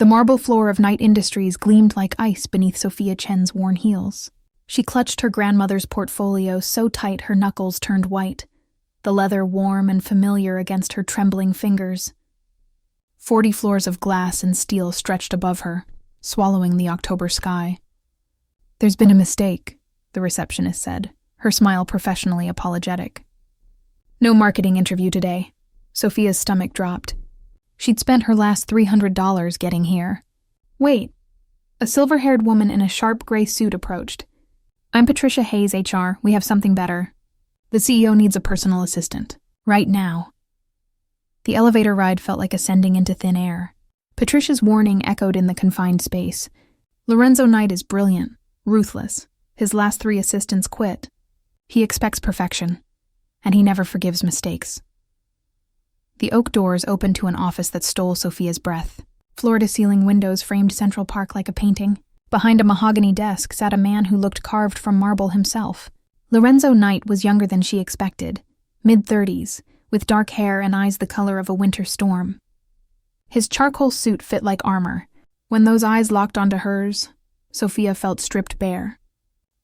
The marble floor of Knight Industries gleamed like ice beneath Sophia Chen's worn heels. She clutched her grandmother's portfolio so tight her knuckles turned white, the leather warm and familiar against her trembling fingers. 40 floors of glass and steel stretched above her, swallowing the October sky. "There's been a mistake," the receptionist said, her smile professionally apologetic. "No marketing interview today." Sophia's stomach dropped. She'd spent her last $300 getting here. "Wait." A silver-haired woman in a sharp gray suit approached. "I'm Patricia Hayes, HR. We have something better. The CEO needs a personal assistant. Right now." The elevator ride felt like ascending into thin air. Patricia's warning echoed in the confined space. Lorenzo Knight is brilliant, ruthless. His last 3 assistants quit. He expects perfection, and he never forgives mistakes. The oak doors opened to an office that stole Sophia's breath. Floor-to-ceiling windows framed Central Park like a painting. Behind a mahogany desk sat a man who looked carved from marble himself. Lorenzo Knight was younger than she expected, mid-30s, with dark hair and eyes the color of a winter storm. His charcoal suit fit like armor. When those eyes locked onto hers, Sophia felt stripped bare.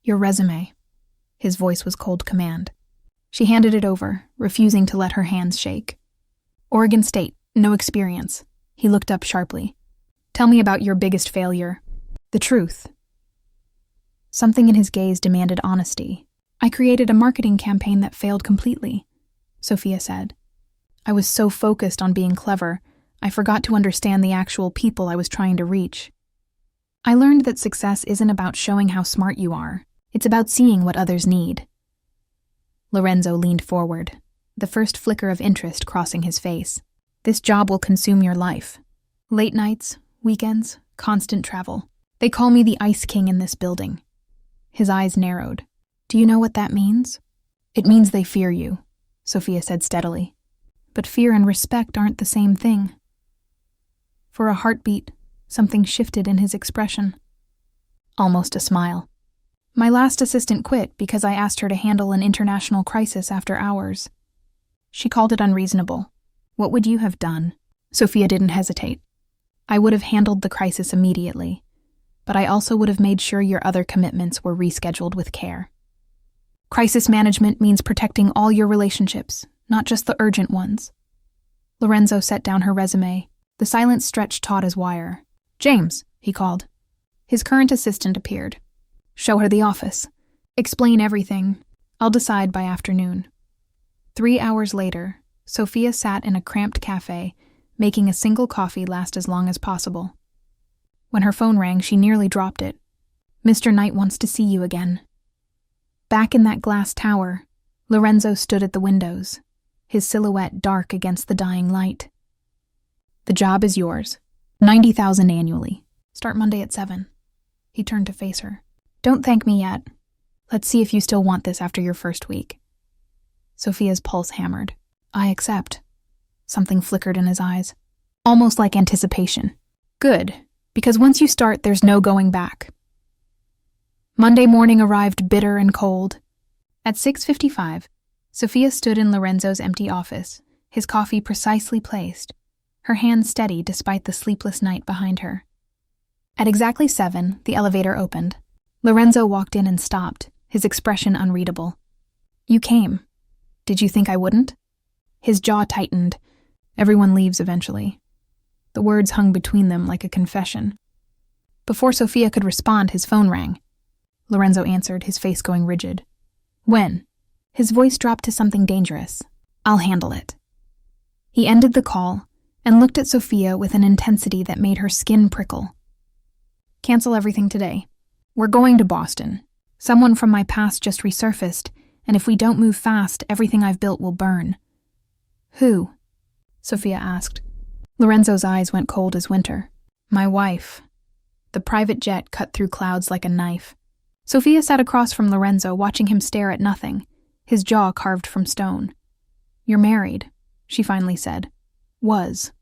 "Your resume." His voice was cold command. She handed it over, refusing to let her hands shake. "Oregon State, no experience." He looked up sharply. "Tell me about your biggest failure. The truth." Something in his gaze demanded honesty. "I created a marketing campaign that failed completely," Sophia said. "I was so focused on being clever, I forgot to understand the actual people I was trying to reach. I learned that success isn't about showing how smart you are. It's about seeing what others need." Lorenzo leaned forward, the first flicker of interest crossing his face. "This job will consume your life. Late nights, weekends, constant travel. They call me the Ice King in this building." His eyes narrowed. "Do you know what that means?" "It means they fear you," Sophia said steadily. "But fear and respect aren't the same thing." For a heartbeat, something shifted in his expression. Almost a smile. "My last assistant quit because I asked her to handle an international crisis after hours. She called it unreasonable. What would you have done?" Sophia didn't hesitate. "I would have handled the crisis immediately, but I also would have made sure your other commitments were rescheduled with care. Crisis management means protecting all your relationships, not just the urgent ones." Lorenzo set down her resume, the silence stretched taut as wire. "James," he called. His current assistant appeared. "Show her the office. Explain everything. I'll decide by afternoon." 3 hours later, Sophia sat in a cramped cafe, making a single coffee last as long as possible. When her phone rang, she nearly dropped it. "Mr. Knight wants to see you again." Back in that glass tower, Lorenzo stood at the windows, his silhouette dark against the dying light. "The job is yours. $90,000 annually. Start Monday at 7. He turned to face her. "Don't thank me yet. Let's see if you still want this after your first week." Sophia's pulse hammered. "I accept." Something flickered in his eyes, almost like anticipation. "Good, because once you start, there's no going back." Monday morning arrived bitter and cold. At 6:55, Sophia stood in Lorenzo's empty office, his coffee precisely placed, her hand steady despite the sleepless night behind her. At exactly 7, the elevator opened. Lorenzo walked in and stopped, his expression unreadable. "You came. Did you think I wouldn't?" His jaw tightened. Everyone leaves eventually. The words hung between them like a confession. Before Sophia could respond, his phone rang. Lorenzo answered, his face going rigid. "When?" His voice dropped to something dangerous. "I'll handle it." He ended the call and looked at Sophia with an intensity that made her skin prickle. "Cancel everything today. We're going to Boston. Someone from my past just resurfaced, and if we don't move fast, everything I've built will burn." "Who?" Sophia asked. Lorenzo's eyes went cold as winter. "My wife." The private jet cut through clouds like a knife. Sophia sat across from Lorenzo, watching him stare at nothing, his jaw carved from stone. "You're married," she finally said. "Was."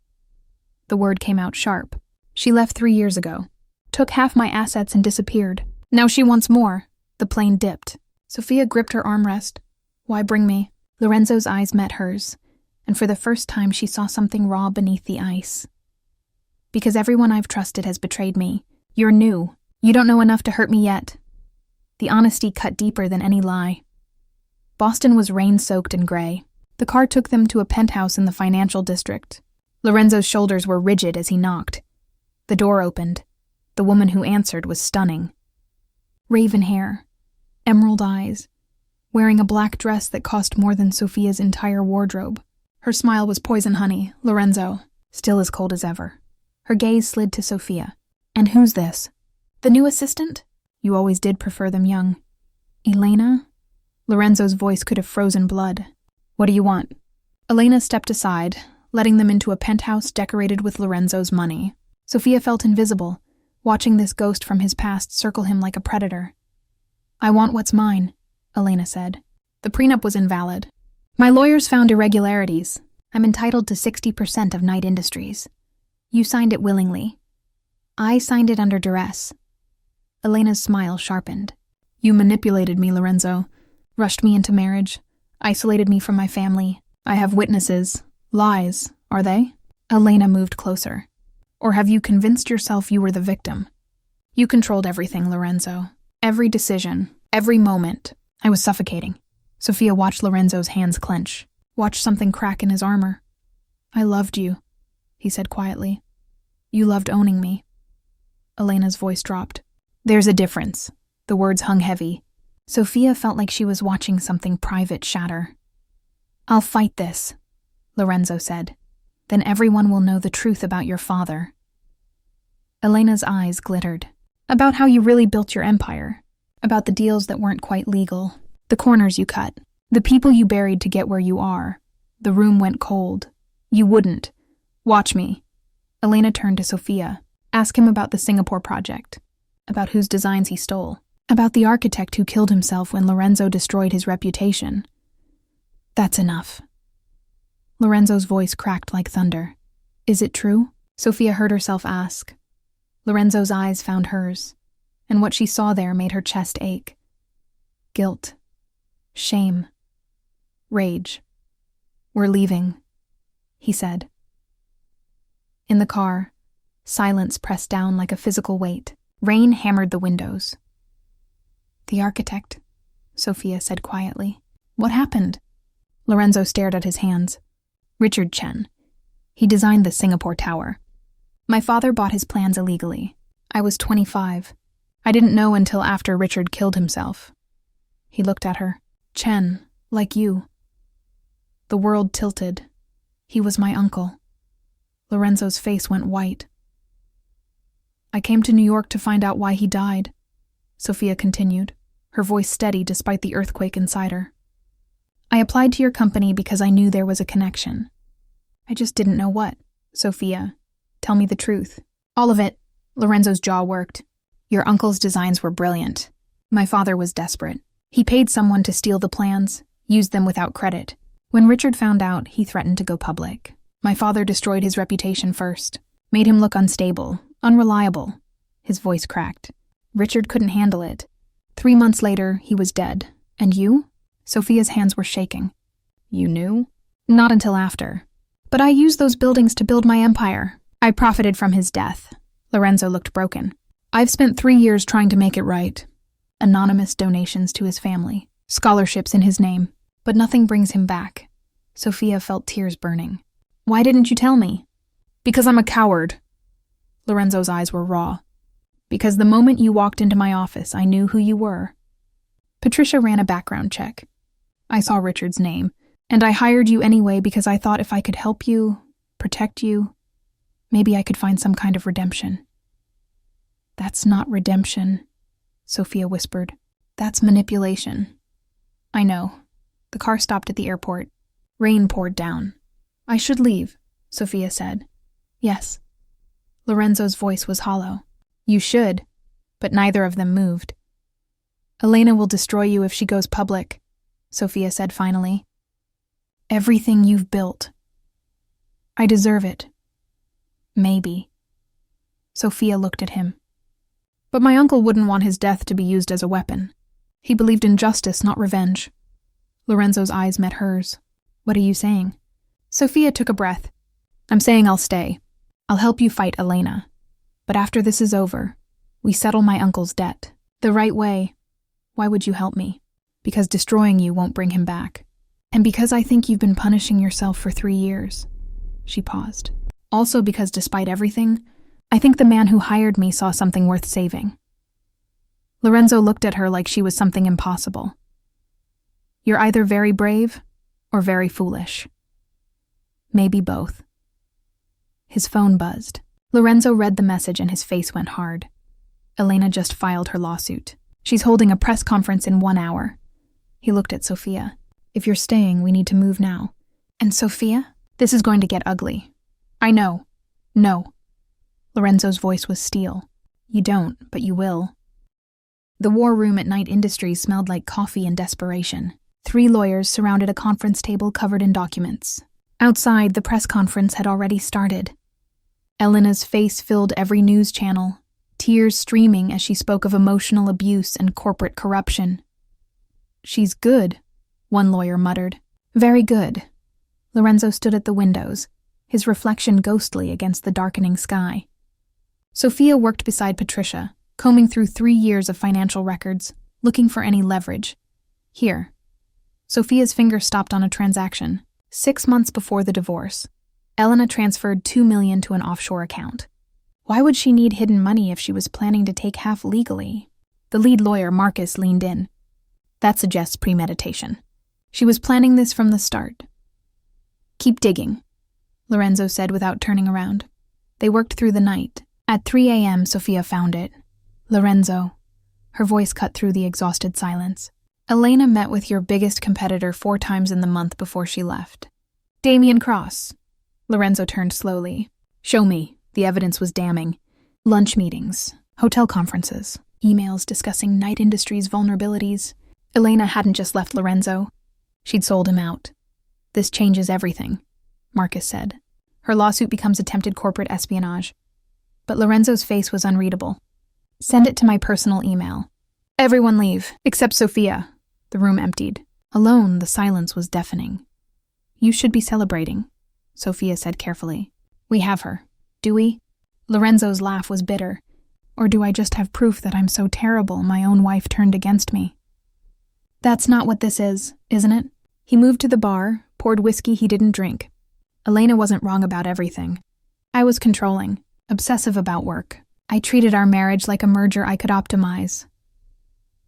The word came out sharp. "She left 3 years ago. Took half my assets and disappeared. Now she wants more." The plane dipped. Sophia gripped her armrest. "Why bring me?" Lorenzo's eyes met hers, and for the first time she saw something raw beneath the ice. Because everyone I've trusted has betrayed me. You're new. You don't know enough to hurt me yet. The honesty cut deeper than any lie. Boston was rain-soaked and gray. The car took them to a penthouse in the financial district. Lorenzo's shoulders were rigid as he knocked. The door opened. The woman who answered was stunning. Raven hair, emerald eyes, wearing a black dress that cost more than Sophia's entire wardrobe. Her smile was poison honey. Lorenzo, still as cold as ever. Her gaze slid to Sophia. And who's this? The new assistant? You always did prefer them young. Elena? Lorenzo's voice could have frozen blood. What do you want? Elena stepped aside, letting them into a penthouse decorated with Lorenzo's money. Sophia felt invisible, watching this ghost from his past circle him like a predator. I want what's mine, Elena said. The prenup was invalid. My lawyers found irregularities. I'm entitled to 60% of Knight Industries. You signed it willingly. I signed it under duress. Elena's smile sharpened. You manipulated me, Lorenzo. Rushed me into marriage. Isolated me from my family. I have witnesses. Lies, are they? Elena moved closer. Or have you convinced yourself you were the victim? You controlled everything, Lorenzo. Every decision, every moment. I was suffocating. Sophia watched Lorenzo's hands clench, watched something crack in his armor. I loved you, he said quietly. You loved owning me. Elena's voice dropped. There's a difference. The words hung heavy. Sophia felt like she was watching something private shatter. I'll fight this, Lorenzo said. Then everyone will know the truth about your father. Elena's eyes glittered. About how you really built your empire. About the deals that weren't quite legal. The corners you cut. The people you buried to get where you are. The room went cold. You wouldn't. Watch me. Elena turned to Sophia. Ask him about the Singapore project. About whose designs he stole. About the architect who killed himself when Lorenzo destroyed his reputation. That's enough. Lorenzo's voice cracked like thunder. Is it true? Sophia heard herself ask. Lorenzo's eyes found hers, and what she saw there made her chest ache. Guilt. Shame. Rage. We're leaving, he said. In the car, silence pressed down like a physical weight. Rain hammered the windows. The architect, Sophia said quietly. What happened? Lorenzo stared at his hands. Richard Chen. He designed the Singapore Tower. My father bought his plans illegally. I was 25. I didn't know until after Richard killed himself. He looked at her. Chen, like you. The world tilted. He was my uncle. Lorenzo's face went white. I came to New York to find out why he died, Sophia continued, her voice steady despite the earthquake inside her. I applied to your company because I knew there was a connection. I just didn't know what. Sophia, tell me the truth. All of it. Lorenzo's jaw worked. Your uncle's designs were brilliant. My father was desperate. He paid someone to steal the plans, used them without credit. When Richard found out, he threatened to go public. My father destroyed his reputation first, made him look unstable, unreliable. His voice cracked. Richard couldn't handle it. 3 months later, he was dead. And you? Sophia's hands were shaking. You knew? Not until after. But I used those buildings to build my empire. I profited from his death. Lorenzo looked broken. I've spent 3 years trying to make it right. Anonymous donations to his family. Scholarships in his name. But nothing brings him back. Sophia felt tears burning. Why didn't you tell me? Because I'm a coward. Lorenzo's eyes were raw. Because the moment you walked into my office, I knew who you were. Patricia ran a background check. I saw Richard's name, and I hired you anyway because I thought if I could help you, protect you, maybe I could find some kind of redemption. That's not redemption, Sophia whispered. That's manipulation. I know. The car stopped at the airport. Rain poured down. I should leave, Sophia said. Yes. Lorenzo's voice was hollow. You should, but neither of them moved. Elena will destroy you if she goes public, Sophia said finally. Everything you've built. I deserve it. Maybe. Sophia looked at him. But my uncle wouldn't want his death to be used as a weapon. He believed in justice, not revenge. Lorenzo's eyes met hers. What are you saying? Sophia took a breath. I'm saying I'll stay. I'll help you fight Elena. But after this is over, we settle my uncle's debt. The right way. Why would you help me? Because destroying you won't bring him back. And because I think you've been punishing yourself for 3 years. She paused. Also because despite everything, I think the man who hired me saw something worth saving. Lorenzo looked at her like she was something impossible. You're either very brave or very foolish. Maybe both. His phone buzzed. Lorenzo read the message and his face went hard. Elena just filed her lawsuit. She's holding a press conference in 1 hour. He looked at Sophia. If you're staying, we need to move now. And Sophia? This is going to get ugly. I know. No. Lorenzo's voice was steel. You don't, but you will. The war room at Knight Industries smelled like coffee and desperation. 3 lawyers surrounded a conference table covered in documents. Outside, the press conference had already started. Elena's face filled every news channel, tears streaming as she spoke of emotional abuse and corporate corruption. She's good, one lawyer muttered. Very good. Lorenzo stood at the windows, his reflection ghostly against the darkening sky. Sophia worked beside Patricia, combing through 3 years of financial records, looking for any leverage. Here. Sophia's finger stopped on a transaction. 6 months before the divorce, Elena transferred $2 million to an offshore account. Why would she need hidden money if she was planning to take half legally? The lead lawyer, Marcus, leaned in. That suggests premeditation. She was planning this from the start. Keep digging, Lorenzo said without turning around. They worked through the night. At 3 a.m., Sophia found it. Lorenzo. Her voice cut through the exhausted silence. Elena met with your biggest competitor 4 times in the month before she left. Damian Cross. Lorenzo turned slowly. Show me. The evidence was damning. Lunch meetings, hotel conferences, emails discussing Knight Industries' vulnerabilities. Elena hadn't just left Lorenzo. She'd sold him out. This changes everything, Marcus said. Her lawsuit becomes attempted corporate espionage. But Lorenzo's face was unreadable. Send it to my personal email. Everyone leave, except Sophia. The room emptied. Alone, the silence was deafening. You should be celebrating, Sophia said carefully. We have her. Do we? Lorenzo's laugh was bitter. Or do I just have proof that I'm so terrible my own wife turned against me? That's not what this is, isn't it? He moved to the bar, poured whiskey he didn't drink. Elena wasn't wrong about everything. I was controlling, obsessive about work. I treated our marriage like a merger I could optimize.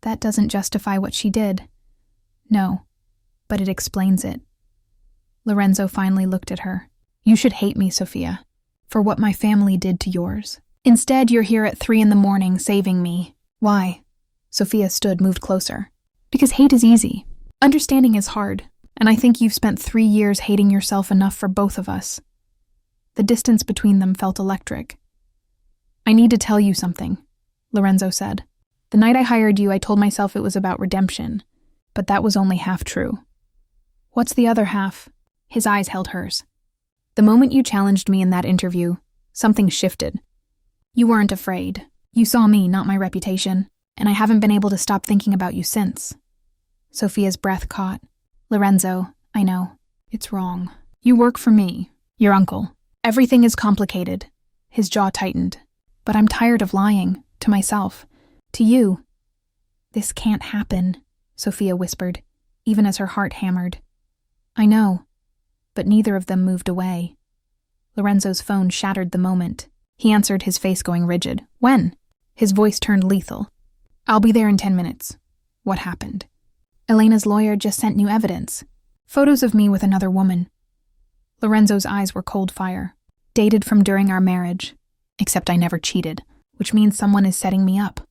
That doesn't justify what she did. No, but it explains it. Lorenzo finally looked at her. You should hate me, Sophia, for what my family did to yours. Instead, you're here at 3 a.m. saving me. Why? Sophia stood, moved closer. Because hate is easy. Understanding is hard, and I think you've spent 3 years hating yourself enough for both of us. The distance between them felt electric. I need to tell you something, Lorenzo said. The night I hired you, I told myself it was about redemption, but that was only half true. What's the other half? His eyes held hers. The moment you challenged me in that interview, something shifted. You weren't afraid. You saw me, not my reputation, and I haven't been able to stop thinking about you since. Sophia's breath caught. Lorenzo, I know. It's wrong. You work for me, your uncle. Everything is complicated. His jaw tightened. But I'm tired of lying, to myself, to you. This can't happen, Sophia whispered, even as her heart hammered. I know, but neither of them moved away. Lorenzo's phone shattered the moment. He answered, his face going rigid. When? His voice turned lethal. I'll be there in 10 minutes. What happened? Elena's lawyer just sent new evidence. Photos of me with another woman. Lorenzo's eyes were cold fire. Dated from during our marriage. Except I never cheated, which means someone is setting me up.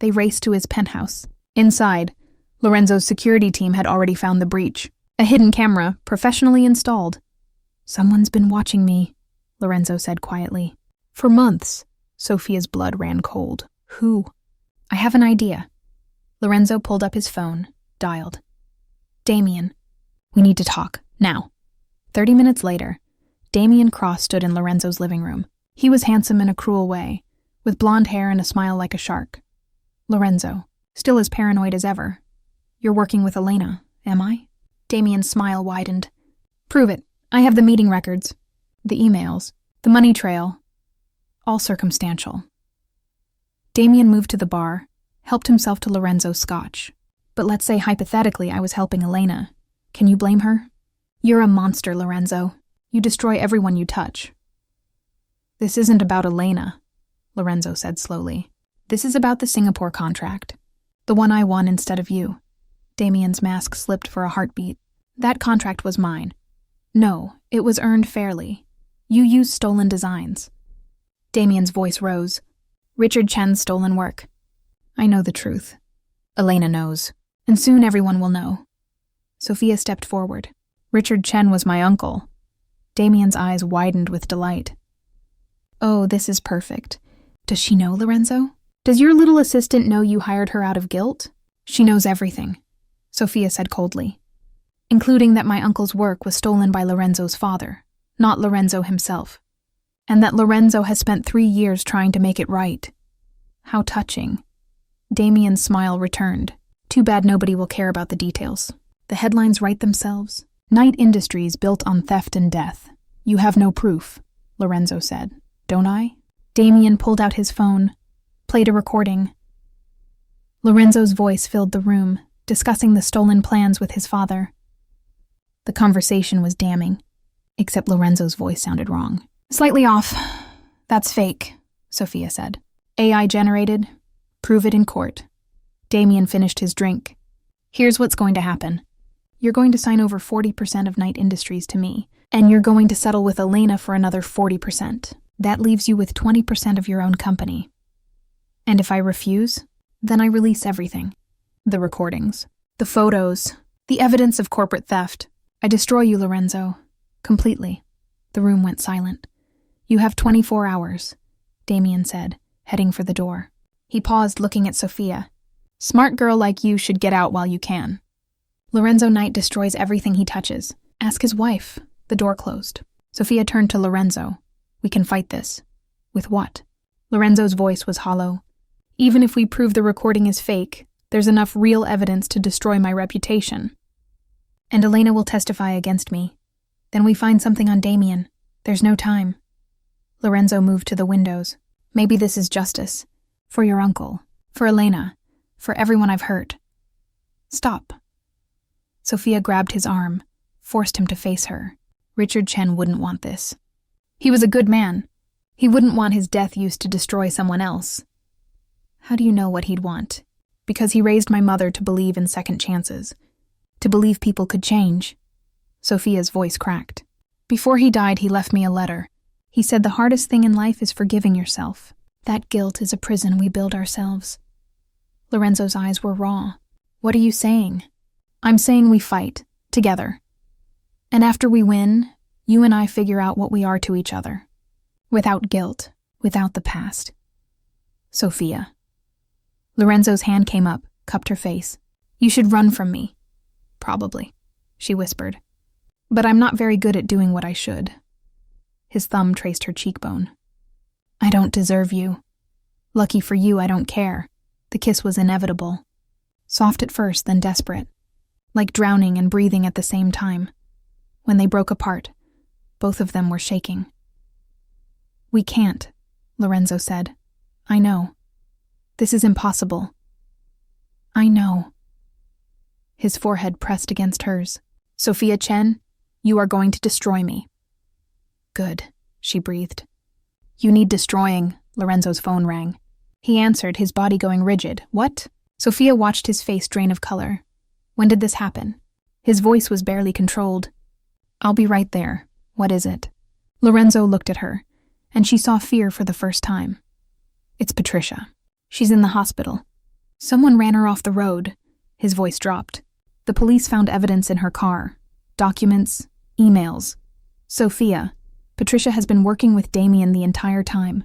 They raced to his penthouse. Inside, Lorenzo's security team had already found the breach. A hidden camera, professionally installed. Someone's been watching me, Lorenzo said quietly. For months. Sophia's blood ran cold. Who? I have an idea. Lorenzo pulled up his phone, dialed. Damian. We need to talk, now. 30 minutes later, Damian Cross stood in Lorenzo's living room. He was handsome in a cruel way, with blonde hair and a smile like a shark. Lorenzo, still as paranoid as ever. You're working with Elena, am I? Damian's smile widened. Prove it. I have the meeting records. The emails. The money trail, all circumstantial. Damien moved to the bar, helped himself to Lorenzo's scotch. But let's say hypothetically I was helping Elena. Can you blame her? You're a monster, Lorenzo. You destroy everyone you touch. This isn't about Elena, Lorenzo said slowly. This is about the Singapore contract. The one I won instead of you. Damien's mask slipped for a heartbeat. That contract was mine. No, it was earned fairly. You used stolen designs. Damien's voice rose. Richard Chen's stolen work. I know the truth. Elena knows. And soon everyone will know. Sophia stepped forward. Richard Chen was my uncle. Damien's eyes widened with delight. Oh, this is perfect. Does she know, Lorenzo? Does your little assistant know you hired her out of guilt? She knows everything, Sophia said coldly, including that my uncle's work was stolen by Lorenzo's father, not Lorenzo himself, and that Lorenzo has spent 3 years trying to make it right. How touching. Damien's smile returned. Too bad nobody will care about the details. The headlines write themselves. Knight Industries built on theft and death. You have no proof, Lorenzo said. Don't I? Damien pulled out his phone, played a recording. Lorenzo's voice filled the room, discussing the stolen plans with his father. The conversation was damning, except Lorenzo's voice sounded wrong. Slightly off. That's fake, Sophia said. AI generated. Prove it in court. Damien finished his drink. Here's what's going to happen. You're going to sign over 40% of Knight Industries to me, and you're going to settle with Elena for another 40%. That leaves you with 20% of your own company. And if I refuse, then I release everything. The recordings, the photos, the evidence of corporate theft. I destroy you, Lorenzo. Completely. The room went silent. You have 24 hours, Damien said, heading for the door. He paused, looking at Sophia. Smart girl like you should get out while you can. Lorenzo Knight destroys everything he touches. Ask his wife. The door closed. Sophia turned to Lorenzo. We can fight this. With what? Lorenzo's voice was hollow. Even if we prove the recording is fake, there's enough real evidence to destroy my reputation. And Elena will testify against me. Then we find something on Damien. There's no time. Lorenzo moved to the windows. Maybe this is justice. For your uncle. For Elena. For everyone I've hurt. Stop. Sophia grabbed his arm, forced him to face her. Richard Chen wouldn't want this. He was a good man. He wouldn't want his death used to destroy someone else. How do you know what he'd want? Because he raised my mother to believe in second chances. To believe people could change. Sophia's voice cracked. Before he died, he left me a letter. He said the hardest thing in life is forgiving yourself. That guilt is a prison we build ourselves. Lorenzo's eyes were raw. What are you saying? I'm saying we fight, together. And after we win, you and I figure out what we are to each other. Without guilt, without the past. Sophia. Lorenzo's hand came up, cupped her face. You should run from me. Probably, she whispered. But I'm not very good at doing what I should. His thumb traced her cheekbone. I don't deserve you. Lucky for you, I don't care. The kiss was inevitable. Soft at first, then desperate. Like drowning and breathing at the same time. When they broke apart, both of them were shaking. We can't, Lorenzo said. I know. This is impossible. I know. His forehead pressed against hers. Sophia Chen, you are going to destroy me. Good, she breathed. You need destroying, Lorenzo's phone rang. He answered, his body going rigid. What? Sophia watched his face drain of color. When did this happen? His voice was barely controlled. I'll be right there. What is it? Lorenzo looked at her, and she saw fear for the first time. It's Patricia. She's in the hospital. Someone ran her off the road. His voice dropped. The police found evidence in her car. Documents, emails. Sophia, Patricia has been working with Damien the entire time.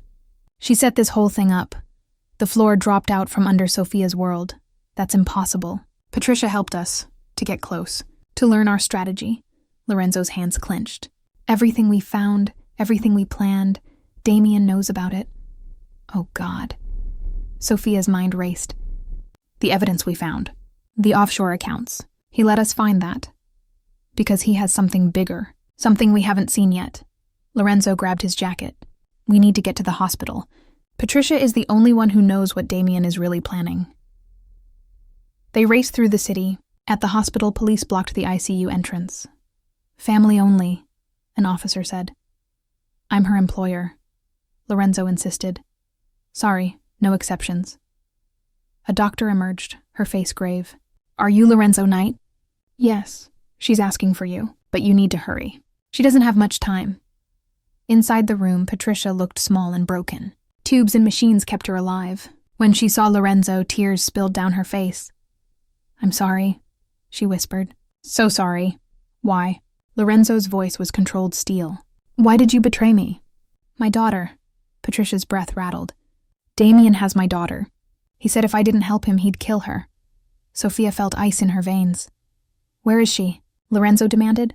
She set this whole thing up. The floor dropped out from under Sophia's world. That's impossible. Patricia helped us to get close, to learn our strategy. Lorenzo's hands clenched. Everything we found, everything we planned, Damien knows about it. Oh God. Sophia's mind raced. The evidence we found. The offshore accounts. He let us find that. Because he has something bigger. Something we haven't seen yet. Lorenzo grabbed his jacket. We need to get to the hospital. Patricia is the only one who knows what Damien is really planning. They raced through the city. At the hospital, police blocked the ICU entrance. Family only, an officer said. I'm her employer, Lorenzo insisted. Sorry, no exceptions. A doctor emerged, her face grave. Are you Lorenzo Knight? Yes, she's asking for you, but you need to hurry. She doesn't have much time. Inside the room, Patricia looked small and broken. Tubes and machines kept her alive. When she saw Lorenzo, tears spilled down her face. I'm sorry, she whispered. So sorry. Why? Lorenzo's voice was controlled steel. Why did you betray me? My daughter. Patricia's breath rattled. Damien has my daughter. He said if I didn't help him, he'd kill her. Sophia felt ice in her veins. Where is she? Lorenzo demanded.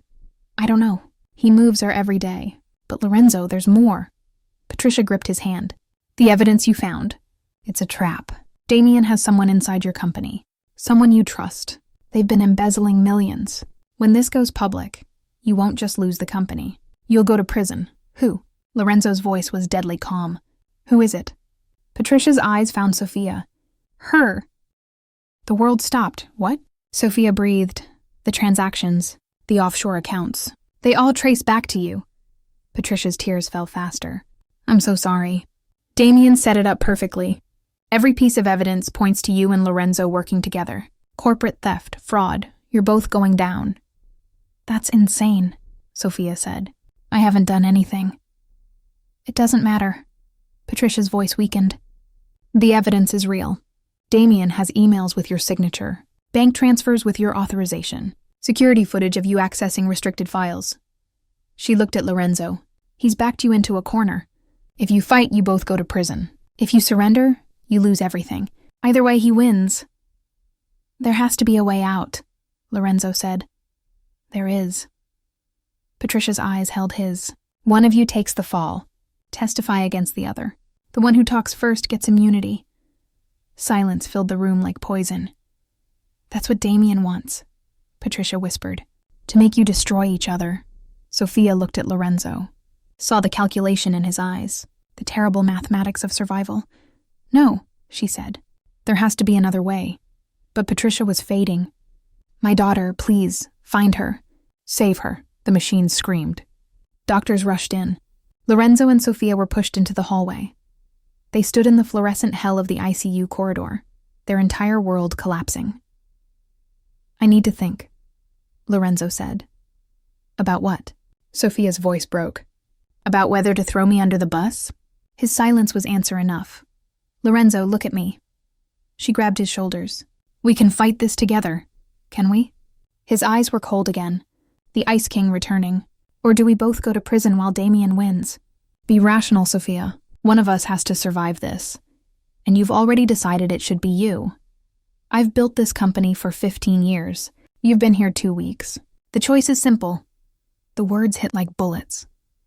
I don't know. He moves her every day. But Lorenzo, there's more. Patricia gripped his hand. The evidence you found. It's a trap. Damien has someone inside your company. Someone you trust. They've been embezzling millions. When this goes public, you won't just lose the company. You'll go to prison. Who? Lorenzo's voice was deadly calm. Who is it? Patricia's eyes found Sophia. Her. The world stopped. What? Sophia breathed. The transactions. The offshore accounts. They all trace back to you. Patricia's tears fell faster. I'm so sorry. Damien set it up perfectly. Every piece of evidence points to you and Lorenzo working together. Corporate theft, fraud, you're both going down. That's insane, Sophia said. I haven't done anything. It doesn't matter. Patricia's voice weakened. The evidence is real. Damien has emails with your signature, bank transfers with your authorization, security footage of you accessing restricted files. She looked at Lorenzo. He's backed you into a corner. If you fight, you both go to prison. If you surrender, you lose everything. Either way, he wins. There has to be a way out, Lorenzo said. There is. Patricia's eyes held his. One of you takes the fall. Testify against the other. The one who talks first gets immunity. Silence filled the room like poison. That's what Damien wants, Patricia whispered. To make you destroy each other. Sophia looked at Lorenzo. Saw the calculation in his eyes. The terrible mathematics of survival. No, she said. There has to be another way. But Patricia was fading. My daughter, please, find her. Save her, the machine screamed. Doctors rushed in. Lorenzo and Sophia were pushed into the hallway. They stood in the fluorescent hell of the ICU corridor, their entire world collapsing. I need to think, Lorenzo said. About what? Sophia's voice broke. About whether to throw me under the bus? His silence was answer enough. Lorenzo, look at me. She grabbed his shoulders. We can fight this together, can we? His eyes were cold again, the Ice King returning. Or do we both go to prison while Damien wins? Be rational, Sophia. One of us has to survive this. And you've already decided it should be you. I've built this company for 15 years. You've been here 2 weeks. The choice is simple. The words hit like bullets.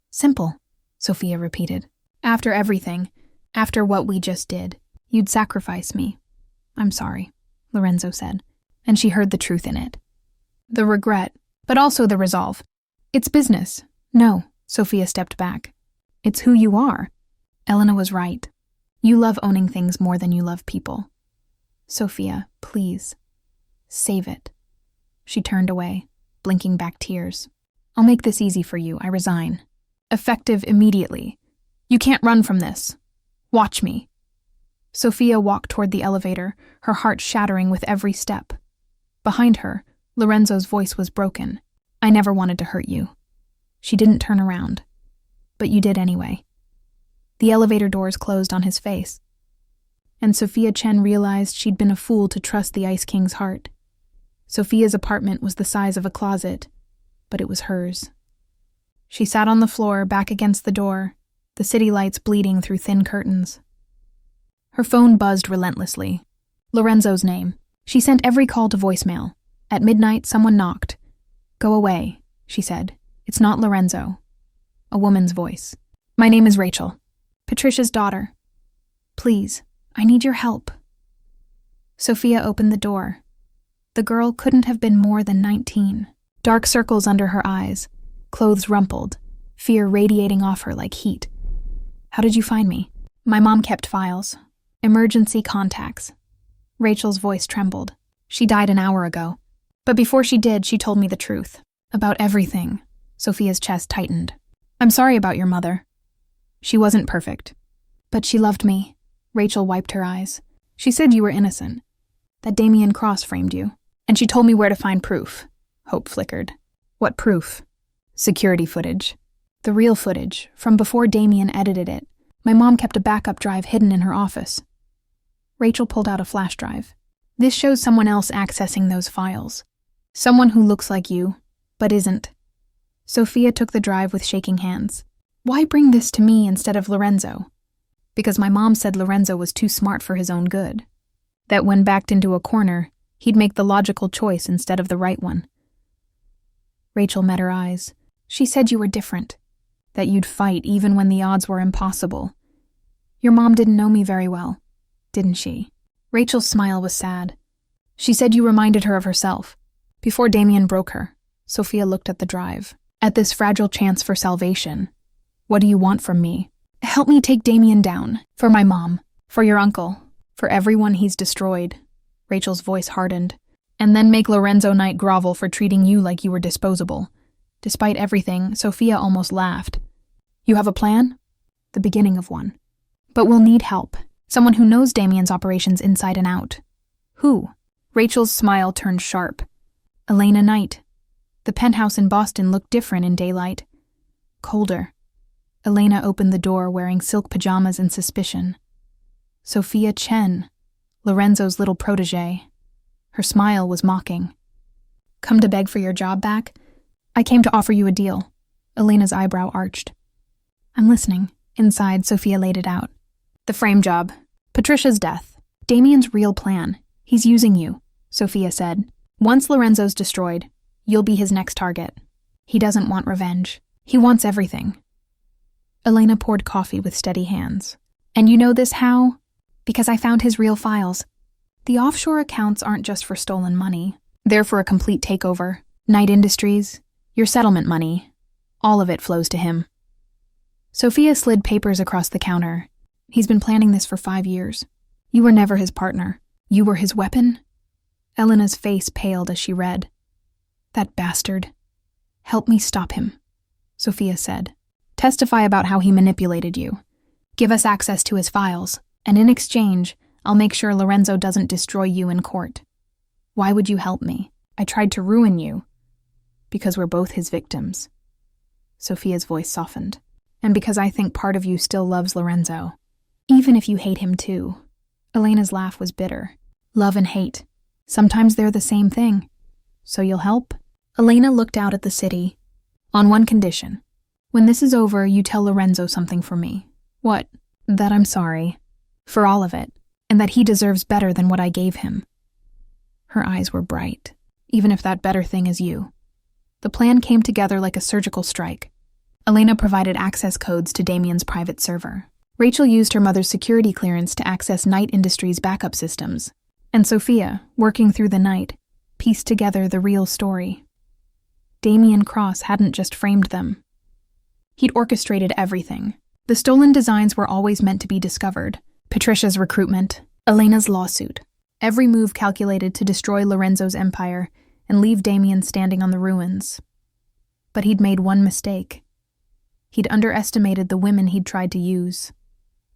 Simple, Sophia repeated. After everything, after what we just did, you'd sacrifice me. I'm sorry, Lorenzo said, and she heard the truth in it. The regret, but also the resolve. It's business. No, Sophia stepped back. It's who you are. Elena was right. You love owning things more than you love people. Sophia, please, save it. She turned away, blinking back tears. I'll make this easy for you. I resign. Effective immediately. You can't run from this. Watch me. Sophia walked toward the elevator, her heart shattering with every step. Behind her, Lorenzo's voice was broken. I never wanted to hurt you. She didn't turn around. But you did anyway. The elevator doors closed on his face. And Sophia Chen realized she'd been a fool to trust the Ice King's heart. Sophia's apartment was the size of a closet, but it was hers. She sat on the floor, back against the door, the city lights bleeding through thin curtains. Her phone buzzed relentlessly. Lorenzo's name. She sent every call to voicemail. At midnight, someone knocked. Go away, she said. It's not Lorenzo. A woman's voice. My name is Rachel. Patricia's daughter. Please, I need your help. Sophia opened the door. The girl couldn't have been more than 19. Dark circles under her eyes, clothes rumpled, fear radiating off her like heat. "How did you find me?" "My mom kept files. Emergency contacts." Rachel's voice trembled. "She died an hour ago. But before she did, she told me the truth. About everything." Sophia's chest tightened. "I'm sorry about your mother. She wasn't perfect. But she loved me." Rachel wiped her eyes. "She said you were innocent. That Damien Cross framed you. And she told me where to find proof." Hope flickered. "What proof?" "Security footage. The real footage, from before Damien edited it. My mom kept a backup drive hidden in her office." Rachel pulled out a flash drive. "This shows someone else accessing those files. Someone who looks like you, but isn't." Sophia took the drive with shaking hands. "Why bring this to me instead of Lorenzo?" "Because my mom said Lorenzo was too smart for his own good. That when backed into a corner, he'd make the logical choice instead of the right one." Rachel met her eyes. "She said you were different. That you'd fight even when the odds were impossible. Your mom didn't know me very well, didn't she?" Rachel's smile was sad. "She said you reminded her of herself. Before Damien broke her." Sophia looked at the drive. "At this fragile chance for salvation. What do you want from me?" "Help me take Damien down. For my mom. For your uncle. For everyone he's destroyed." Rachel's voice hardened. "And then make Lorenzo Knight grovel for treating you like you were disposable." Despite everything, Sophia almost laughed. "You have a plan?" "The beginning of one. But we'll need help. Someone who knows Damien's operations inside and out." "Who?" Rachel's smile turned sharp. "Elena Knight. The penthouse in Boston looked different in daylight. Colder." Elena opened the door wearing silk pajamas in suspicion. "Sophia Chen, Lorenzo's little protégé." Her smile was mocking. "Come to beg for your job back? I came to offer you a deal." Elena's eyebrow arched. "I'm listening." Inside, Sophia laid it out. "The frame job. Patricia's death. Damien's real plan. He's using you," Sophia said. "Once Lorenzo's destroyed, you'll be his next target. He doesn't want revenge. He wants everything." Elena poured coffee with steady hands. "And you know this how?" "Because I found his real files. The offshore accounts aren't just for stolen money. They're for a complete takeover. Knight Industries, your settlement money, all of it flows to him." Sophia slid papers across the counter. "He's been planning this for 5 years. You were never his partner. You were his weapon?" Elena's face paled as she read. "That bastard. Help me stop him," Sophia said. "Testify about how he manipulated you. Give us access to his files, and in exchange, I'll make sure Lorenzo doesn't destroy you in court." "Why would you help me? I tried to ruin you." "Because we're both his victims." Sophia's voice softened. "And because I think part of you still loves Lorenzo. Even if you hate him too." Elena's laugh was bitter. "Love and hate. Sometimes they're the same thing. So you'll help?" Elena looked out at the city. "On one condition. When this is over, you tell Lorenzo something for me." "What?" "That I'm sorry. For all of it. And that he deserves better than what I gave him." Her eyes were bright. "Even if that better thing is you." The plan came together like a surgical strike. Elena provided access codes to Damien's private server. Rachel used her mother's security clearance to access Knight Industries' backup systems. And Sophia, working through the night, pieced together the real story. Damien Cross hadn't just framed them. He'd orchestrated everything. The stolen designs were always meant to be discovered. Patricia's recruitment, Elena's lawsuit. Every move calculated to destroy Lorenzo's empire and leave Damien standing on the ruins. But he'd made one mistake. He'd underestimated the women he'd tried to use.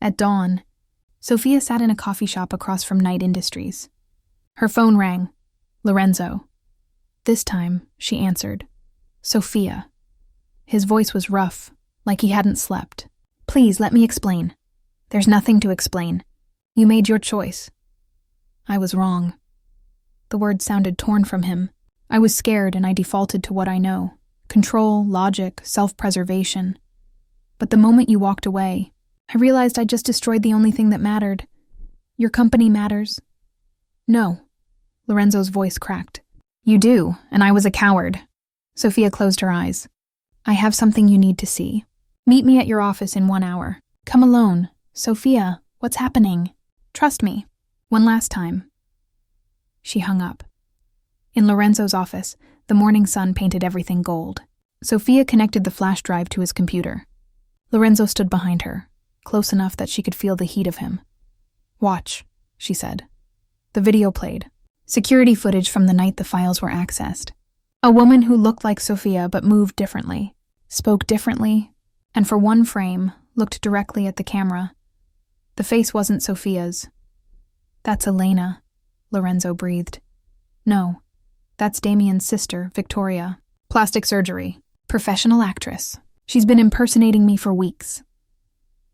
At dawn, Sophia sat in a coffee shop across from Knight Industries. Her phone rang. Lorenzo. This time, she answered. "Sophia." His voice was rough, like he hadn't slept. "Please, let me explain." "There's nothing to explain. You made your choice." "I was wrong." The words sounded torn from him. "I was scared and I defaulted to what I know. Control, logic, self-preservation. But the moment you walked away, I realized I just destroyed the only thing that mattered. Your company matters." "No." Lorenzo's voice cracked. "You do, and I was a coward." Sophia closed her eyes. "I have something you need to see. Meet me at your office in 1 hour. Come alone. Sophia, what's happening? Trust me. One last time." She hung up. In Lorenzo's office, the morning sun painted everything gold. Sophia connected the flash drive to his computer. Lorenzo stood behind her, close enough that she could feel the heat of him. "Watch," she said. The video played. Security footage from the night the files were accessed. A woman who looked like Sophia but moved differently, spoke differently, and for one frame, looked directly at the camera. The face wasn't Sophia's. "That's Elena," Lorenzo breathed. "No, that's Damien's sister, Victoria. Plastic surgery. Professional actress. She's been impersonating me for weeks."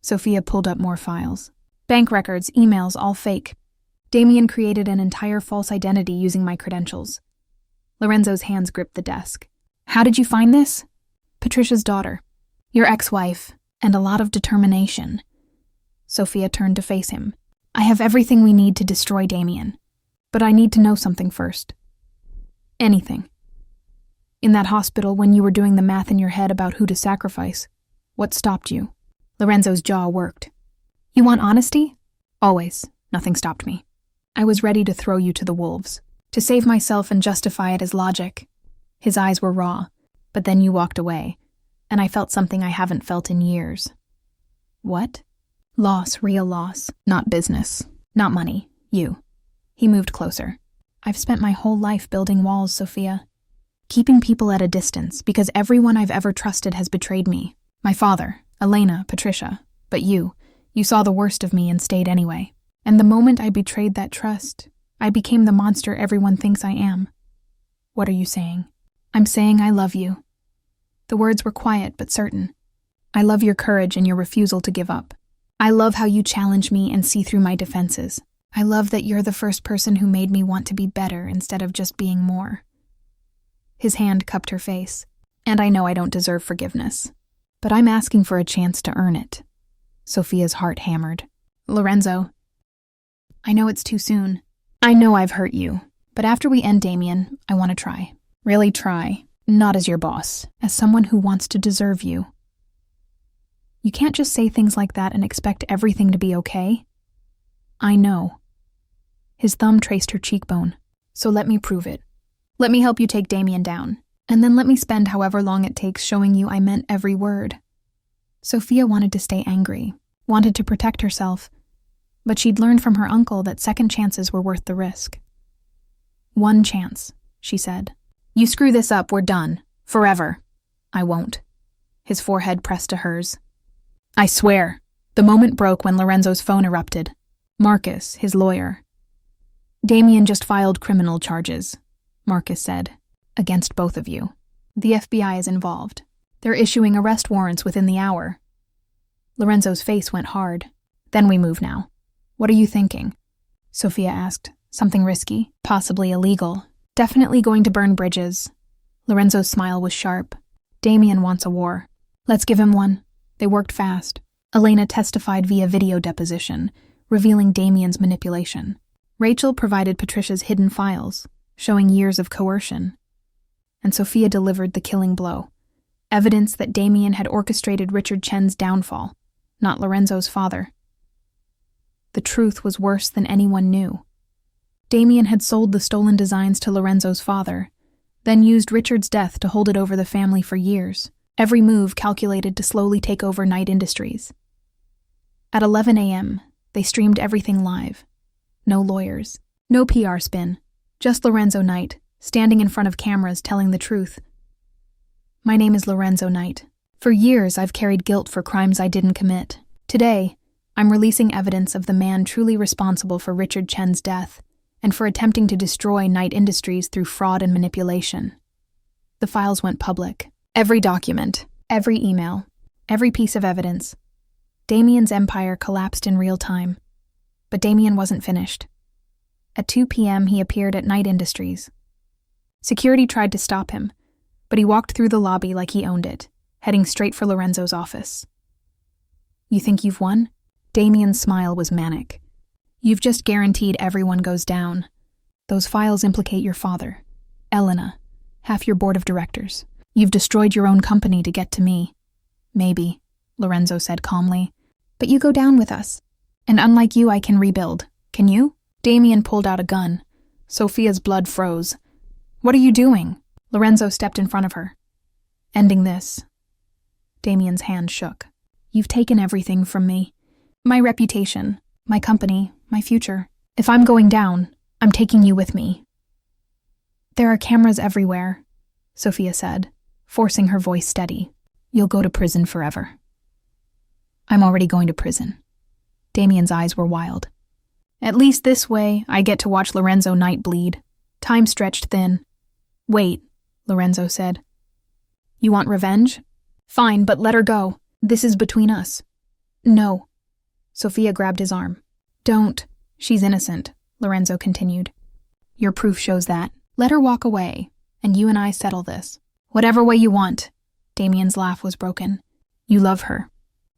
Sophia pulled up more files. Bank records, emails, all fake. Damien created an entire false identity using my credentials. Lorenzo's hands gripped the desk. "How did you find this?" "Patricia's daughter. Your ex-wife. And a lot of determination." Sophia turned to face him. "I have everything we need to destroy Damien. But I need to know something first." "Anything." "In that hospital, when you were doing the math in your head about who to sacrifice, what stopped you?" Lorenzo's jaw worked. "You want honesty?" "Always. Nothing stopped me. I was ready to throw you to the wolves, to save myself and justify it as logic." His eyes were raw, but then you walked away, and I felt something I haven't felt in years. "What?" "Loss, real loss. Not business. Not money. You." He moved closer. "I've spent my whole life building walls, Sophia. Keeping people at a distance because everyone I've ever trusted has betrayed me. My father, Elena, Patricia. But you saw the worst of me and stayed anyway. And the moment I betrayed that trust, I became the monster everyone thinks I am." "What are you saying?" "I'm saying I love you." The words were quiet but certain. "I love your courage and your refusal to give up. I love how you challenge me and see through my defenses. I love that you're the first person who made me want to be better instead of just being more." His hand cupped her face. "And I know I don't deserve forgiveness. But I'm asking for a chance to earn it." Sophia's heart hammered. "Lorenzo, I know it's too soon. I know I've hurt you. But after we end Damien, I want to try. Really try. Not as your boss, as someone who wants to deserve you." "You can't just say things like that and expect everything to be okay." "I know." His thumb traced her cheekbone. "So let me prove it. Let me help you take Damien down. And then let me spend however long it takes showing you I meant every word." Sophia wanted to stay angry, wanted to protect herself, but she'd learned from her uncle that second chances were worth the risk. "One chance," she said. "You screw this up, we're done. Forever." "I won't." His forehead pressed to hers. "I swear." The moment broke when Lorenzo's phone erupted. Marcus, his lawyer. "Damien just filed criminal charges," Marcus said, "against both of you. The FBI is involved. They're issuing arrest warrants within the hour." Lorenzo's face went hard. "Then we move now." "What are you thinking?" Sophia asked. "Something risky, possibly illegal. Definitely going to burn bridges." Lorenzo's smile was sharp. "Damien wants a war. Let's give him one." They worked fast. Elena testified via video deposition, revealing Damien's manipulation. Rachel provided Patricia's hidden files, showing years of coercion. And Sophia delivered the killing blow. Evidence that Damien had orchestrated Richard Chen's downfall, not Lorenzo's father. The truth was worse than anyone knew. Damien had sold the stolen designs to Lorenzo's father, then used Richard's death to hold it over the family for years, every move calculated to slowly take over Night Industries. At 11 a.m., they streamed everything live. No lawyers, no PR spin, just Lorenzo Knight, standing in front of cameras telling the truth. "My name is Lorenzo Knight. For years I've carried guilt for crimes I didn't commit. Today, I'm releasing evidence of the man truly responsible for Richard Chen's death and for attempting to destroy Night Industries through fraud and manipulation." The files went public. Every document, every email, every piece of evidence. Damien's empire collapsed in real time. But Damien wasn't finished. At 2 p.m., he appeared at Night Industries. Security tried to stop him, but he walked through the lobby like he owned it, heading straight for Lorenzo's office. "You think you've won?" Damien's smile was manic. "You've just guaranteed everyone goes down. Those files implicate your father, Elena, half your board of directors. You've destroyed your own company to get to me." "Maybe," Lorenzo said calmly. "But you go down with us. And unlike you, I can rebuild. Can you?" Damien pulled out a gun. Sophia's blood froze. "What are you doing?" Lorenzo stepped in front of her. Ending this. Damien's hand shook. You've taken everything from me. My reputation, my company, my future. If I'm going down, I'm taking you with me. There are cameras everywhere, Sophia said, forcing her voice steady. You'll go to prison forever. I'm already going to prison. Damien's eyes were wild. At least this way, I get to watch Lorenzo Knight bleed. Time stretched thin. Wait, Lorenzo said. You want revenge? Fine, but let her go. This is between us. No. Sophia grabbed his arm. Don't. She's innocent, Lorenzo continued. Your proof shows that. Let her walk away, and you and I settle this. Whatever way you want. Damien's laugh was broken. You love her.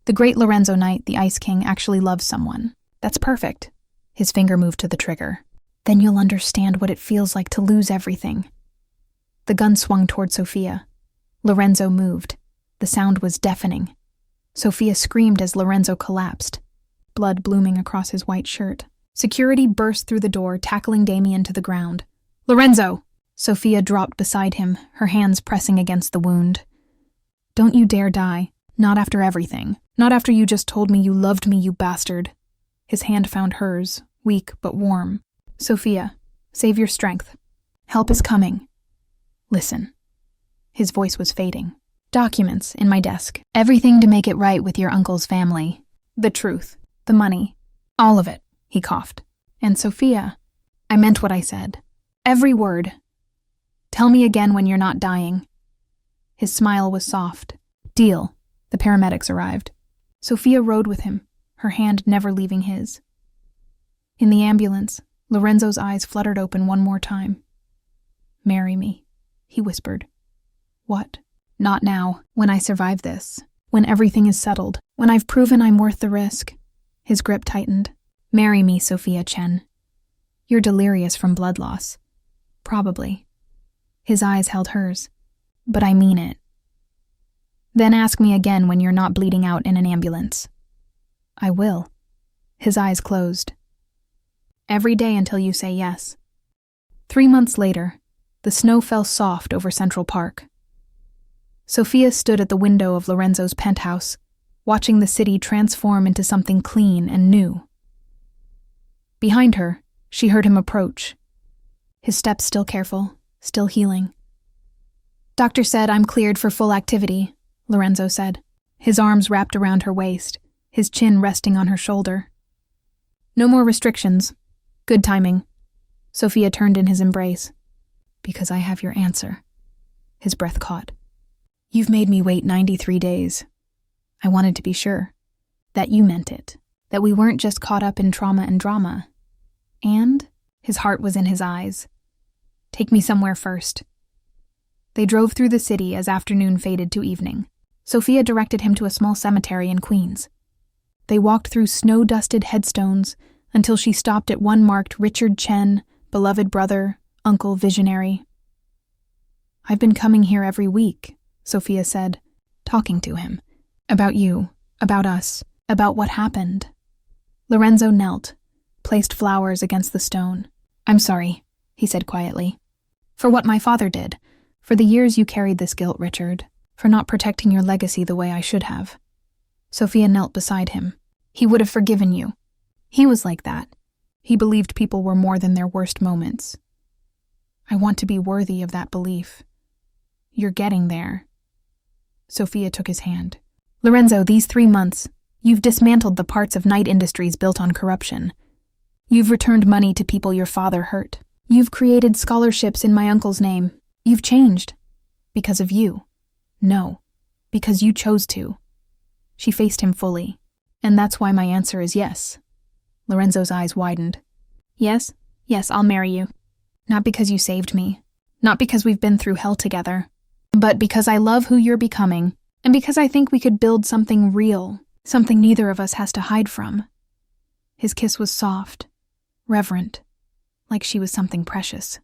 The great Lorenzo Knight, the Ice King, actually loves someone. That's perfect. His finger moved to the trigger. Then you'll understand what it feels like to lose everything. The gun swung toward Sophia. Lorenzo moved. The sound was deafening. Sophia screamed as Lorenzo collapsed, blood blooming across his white shirt. Security burst through the door, tackling Damien to the ground. Lorenzo! Sophia dropped beside him, her hands pressing against the wound. Don't you dare die. Not after everything. Not after you just told me you loved me, you bastard. His hand found hers, weak but warm. Sophia, save your strength. Help is coming. Listen. His voice was fading. Documents in my desk. Everything to make it right with your uncle's family. The truth. The money. All of it, he coughed. And Sophia, I meant what I said. Every word. Tell me again when you're not dying. His smile was soft. Deal. The paramedics arrived. Sophia rode with him, her hand never leaving his. In the ambulance, Lorenzo's eyes fluttered open one more time. Marry me, he whispered. What? Not now, when I survive this, when everything is settled, when I've proven I'm worth the risk. His grip tightened. Marry me, Sophia Chen. You're delirious from blood loss. Probably. His eyes held hers. But I mean it. Then ask me again when you're not bleeding out in an ambulance. I will. His eyes closed. Every day until you say yes. 3 months later, the snow fell soft over Central Park. Sophia stood at the window of Lorenzo's penthouse, watching the city transform into something clean and new. Behind her, she heard him approach. His steps still careful, still healing. Doctor said I'm cleared for full activity, Lorenzo said, his arms wrapped around her waist, his chin resting on her shoulder. No more restrictions. Good timing. Sophia turned in his embrace. Because I have your answer. His breath caught. You've made me wait 93 days. I wanted to be sure. That you meant it. That we weren't just caught up in trauma and drama. And his heart was in his eyes. Take me somewhere first. They drove through the city as afternoon faded to evening. Sophia directed him to a small cemetery in Queens. They walked through snow-dusted headstones until she stopped at one marked Richard Chen, beloved brother, uncle visionary. I've been coming here every week, Sophia said, talking to him. About you, about us, about what happened. Lorenzo knelt, placed flowers against the stone. I'm sorry, he said quietly. For what my father did. For the years you carried this guilt, Richard. For not protecting your legacy the way I should have. Sophia knelt beside him. He would have forgiven you. He was like that. He believed people were more than their worst moments. I want to be worthy of that belief. You're getting there. Sophia took his hand. Lorenzo, these 3 months, you've dismantled the parts of Knight Industries built on corruption. You've returned money to people your father hurt. You've created scholarships in my uncle's name. You've changed. Because of you. No. Because you chose to. She faced him fully. And that's why my answer is yes. Lorenzo's eyes widened. Yes, I'll marry you. Not because you saved me. Not because we've been through hell together. But because I love who you're becoming. And because I think we could build something real. Something neither of us has to hide from. His kiss was soft. Reverent. Like she was something precious.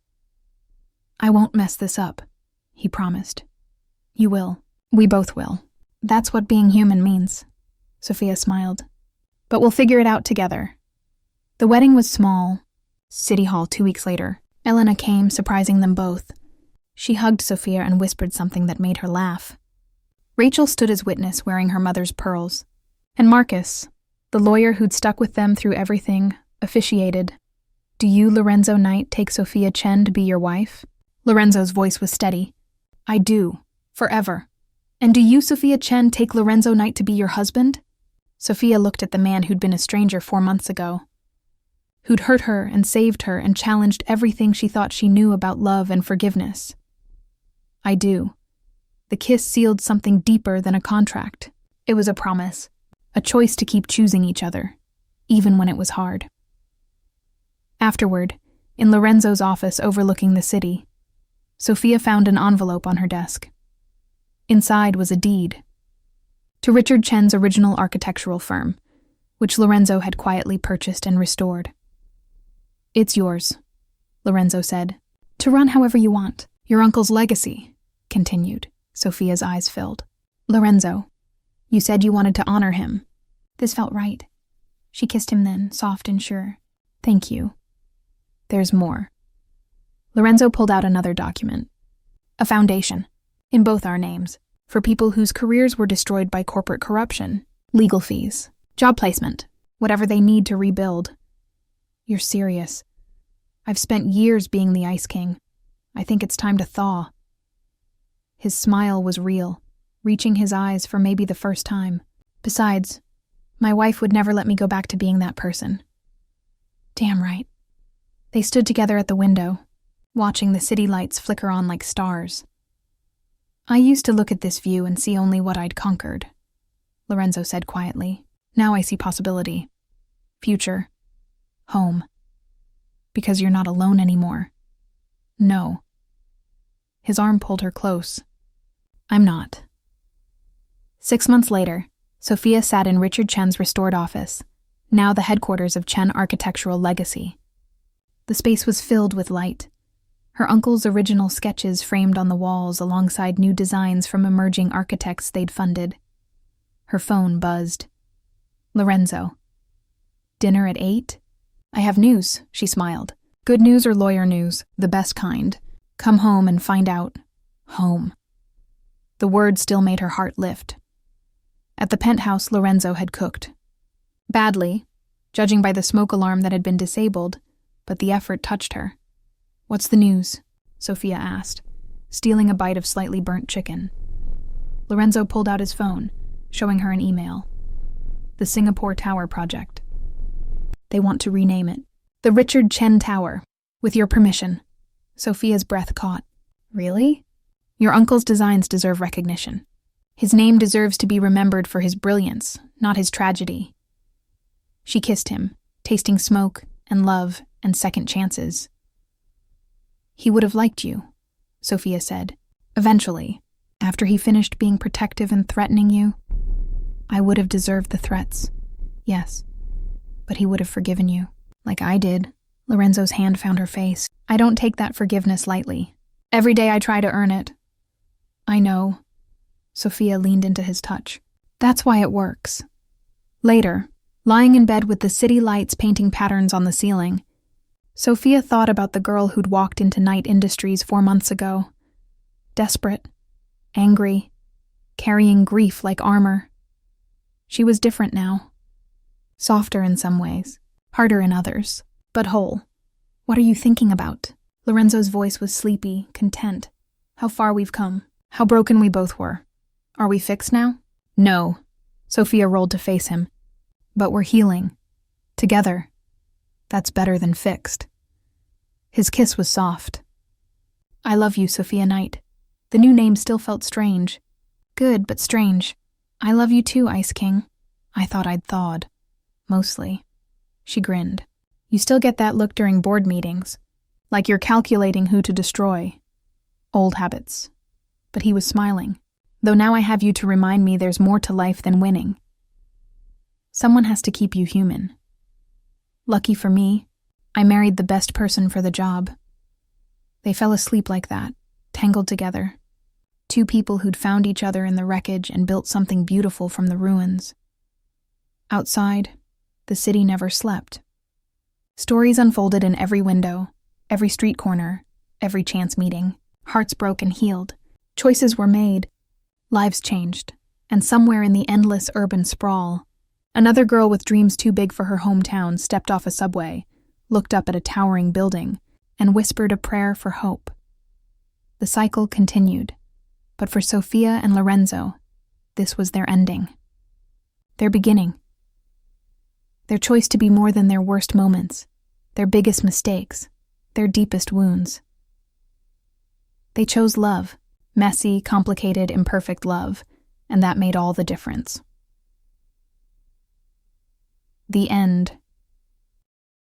I won't mess this up, he promised. You will. We both will. That's what being human means. Sophia smiled. But we'll figure it out together. The wedding was small. City Hall 2 weeks later. Elena came, surprising them both. She hugged Sophia and whispered something that made her laugh. Rachel stood as witness wearing her mother's pearls. And Marcus, the lawyer who'd stuck with them through everything, officiated. "Do you, Lorenzo Knight, take Sophia Chen to be your wife?" Lorenzo's voice was steady. "I do. Forever. And do you, Sophia Chen, take Lorenzo Knight to be your husband?" Sophia looked at the man who'd been a stranger 4 months ago, who'd hurt her and saved her and challenged everything she thought she knew about love and forgiveness. "I do." The kiss sealed something deeper than a contract. It was a promise, a choice to keep choosing each other, even when it was hard. Afterward, in Lorenzo's office overlooking the city, Sophia found an envelope on her desk. Inside was a deed to Richard Chen's original architectural firm, which Lorenzo had quietly purchased and restored. "It's yours," Lorenzo said, "to run however you want. Your uncle's legacy," continued. Sophia's eyes filled. "Lorenzo, you said you wanted to honor him." This felt right. She kissed him then, soft and sure. "Thank you. There's more." Lorenzo pulled out another document. "A foundation, in both our names, for people whose careers were destroyed by corporate corruption, legal fees, job placement, whatever they need to rebuild." "You're serious. I've spent years being the Ice King. I think it's time to thaw." His smile was real, reaching his eyes for maybe the first time. "Besides, my wife would never let me go back to being that person." Damn right. They stood together at the window, watching the city lights flicker on like stars. "I used to look at this view and see only what I'd conquered," Lorenzo said quietly. "Now I see possibility. Future. Home. Because you're not alone anymore." "No." His arm pulled her close. "I'm not." 6 months later, Sophia sat in Richard Chen's restored office, now the headquarters of Chen Architectural Legacy. The space was filled with light, her uncle's original sketches framed on the walls alongside new designs from emerging architects they'd funded. Her phone buzzed. "Lorenzo. Dinner at 8? I have news," she smiled. "Good news or lawyer news, the best kind. Come home and find out. Home." The word still made her heart lift. At the penthouse, Lorenzo had cooked. Badly, judging by the smoke alarm that had been disabled, but the effort touched her. "What's the news?" Sophia asked, stealing a bite of slightly burnt chicken. Lorenzo pulled out his phone, showing her an email. "The Singapore Tower project. They want to rename it the Richard Chen Tower, with your permission." Sophia's breath caught. "Really? Your uncle's designs deserve recognition. His name deserves to be remembered for his brilliance, not his tragedy." She kissed him, tasting smoke and love and second chances. "He would have liked you," Sophia said. "Eventually, after he finished being protective and threatening you. I would have deserved the threats. Yes. But he would have forgiven you. Like I did." Lorenzo's hand found her face. "I don't take that forgiveness lightly. Every day I try to earn it." "I know." Sophia leaned into his touch. "That's why it works." Later, lying in bed with the city lights painting patterns on the ceiling, Sophia thought about the girl who'd walked into Knight Industries 4 months ago. Desperate, angry, carrying grief like armor. She was different now. Softer in some ways, harder in others, but whole. "What are you thinking about?" Lorenzo's voice was sleepy, content. "How far we've come. How broken we both were. Are we fixed now?" "No." Sophia rolled to face him. "But we're healing. Together. That's better than fixed." His kiss was soft. "I love you, Sophia Knight." The new name still felt strange. Good, but strange. "I love you too, Ice King." "I thought I'd thawed. Mostly." She grinned. "You still get that look during board meetings. Like you're calculating who to destroy. Old habits." But he was smiling. "Though now I have you to remind me there's more to life than winning. Someone has to keep you human. Lucky for me, I married the best person for the job." They fell asleep like that, tangled together. 2 people who'd found each other in the wreckage and built something beautiful from the ruins. Outside, the city never slept. Stories unfolded in every window, every street corner, every chance meeting. Hearts broke and healed. Choices were made. Lives changed. And somewhere in the endless urban sprawl, another girl with dreams too big for her hometown stepped off a subway, looked up at a towering building, and whispered a prayer for hope. The cycle continued. But for Sophia and Lorenzo, this was their ending. Their beginning. Their choice to be more than their worst moments, their biggest mistakes, their deepest wounds. They chose love, messy, complicated, imperfect love, and that made all the difference. The end.